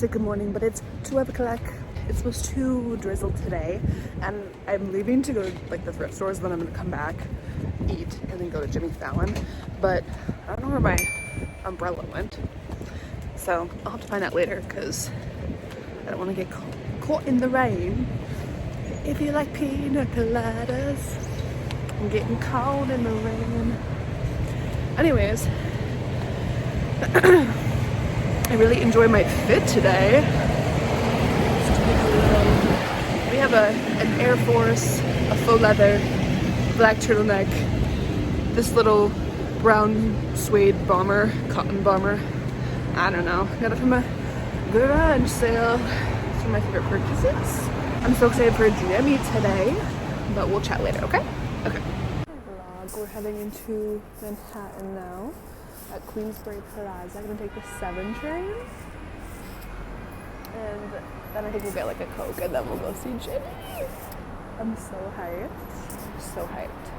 say good morning, but it's 12 o'clock. It's supposed to drizzle today, and I'm leaving to go to like the thrift stores, then I'm gonna come back, eat, and then go to Jimmy Fallon. But I don't know where my umbrella went, so I'll have to find out later because I don't want to get caught in the rain. If you like pina coladas, I'm getting caught in the rain. Anyways, I really enjoy my fit today. We have an Air Force, a faux leather, black turtleneck, this little brown suede bomber, cotton bomber. I don't know. Got it from a garage sale. It's one of my favorite purchases. I'm so excited for Jimmy today, but we'll chat later, okay? Okay. Vlog. We're heading into Manhattan now at Queensbury Plaza. I'm gonna take the 7 train. And then I think we'll get like a Coke and then we'll go see Jimmy. I'm so hyped. So hyped.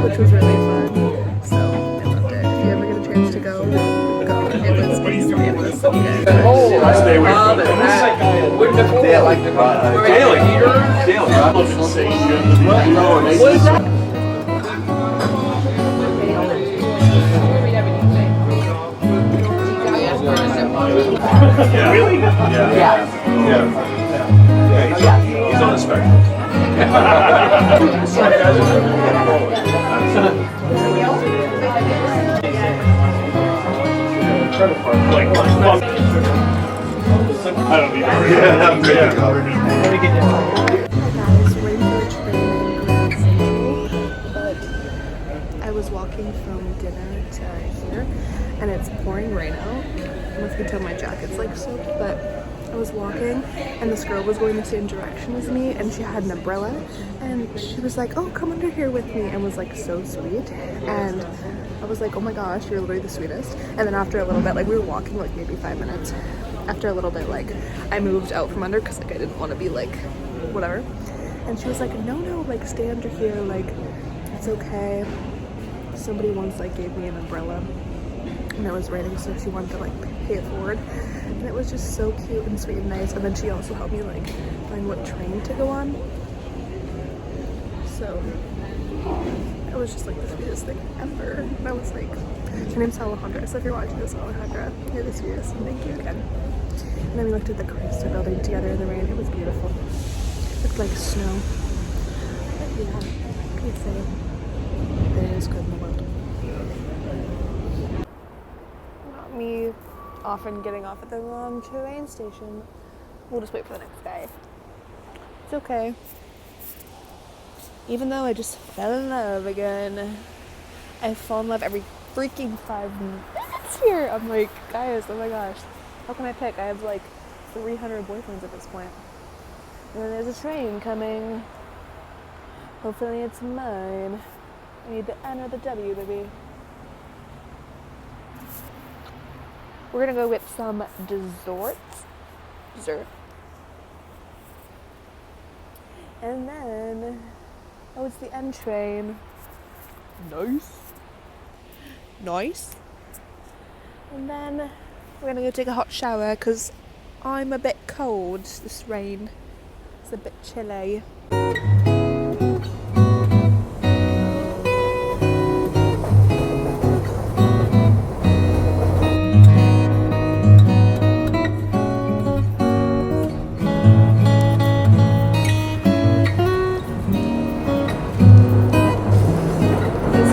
Which was really fun, so I loved it. If you ever get a chance to go. It was so good. I stay away from it. They like the Daily. What is that? Really? Yeah. He's on the spectrum. I don't need I'm good to go. Guys, waiting for the train in Grand Central, but I was walking from dinner to here, and it's pouring rain out. I don't know if you can tell my jacket's like soaked, but I was walking and this girl was going the same direction as me and she had an umbrella and she was like, oh, come under here with me, and was like so sweet. And I was like, oh my gosh, you're literally the sweetest. And then after a little bit, like we were walking like maybe 5 minutes. After a little bit, like I moved out from under because like I didn't want to be like whatever. And she was like, no, like stay under here, like it's okay. Somebody once like gave me an umbrella and it was raining, so she wanted to like pay it forward. And it was just so cute and sweet and nice. And then she also helped me like find what train to go on. So it was just like the sweetest thing ever. And I was like, her name's Alejandra, so if you're watching this, Alejandra, you're the sweetest, and thank you again. And then we looked at the Crystal building together in the rain. It was beautiful. It looked like snow. But yeah, what can you say? There is good in the world. Not me often getting off at the wrong train station. We'll just wait for the next guy. It's okay. Even though I just fell in love again. I fall in love every freaking 5 minutes here. I'm like, guys, oh my gosh. How can I pick? I have like 300 boyfriends at this point. And then there's a train coming. Hopefully it's mine. I need the N or the W, baby. We're gonna go get some dessert. And then, oh, it's the N train. Nice. And then we're gonna go take a hot shower because I'm a bit cold. This rain is a bit chilly.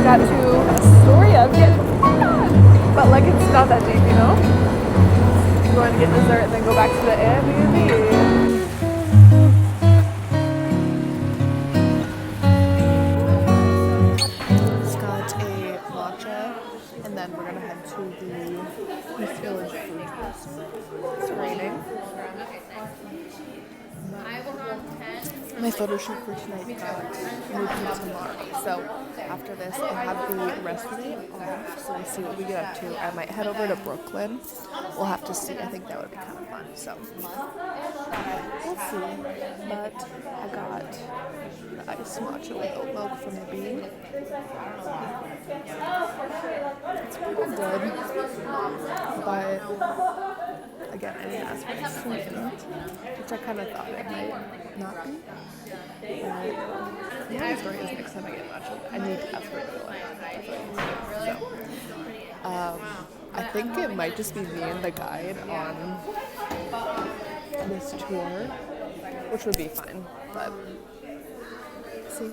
Got to Astoria, but like it's not that deep, you know? I'm going to get dessert and then go back to the Airbnb. Just got a matcha and then we're gonna head to the East Village food house. It's raining. My photo shoot for tonight got moved to tomorrow, so after this I have the rest of the day off, so we'll see what we get up to. I might head over to Brooklyn. We'll have to see. I think that would be kind of fun, so we'll see. But I got the iced matcha with oat milk from the Bee. It's pretty good, but again, I didn't ask for a sweetened, which I kind of thought it might not be. But my story is next time I get matcha, I need to ask for vanilla. So, I think it might just be me and the guide on this tour, which would be fine, but see.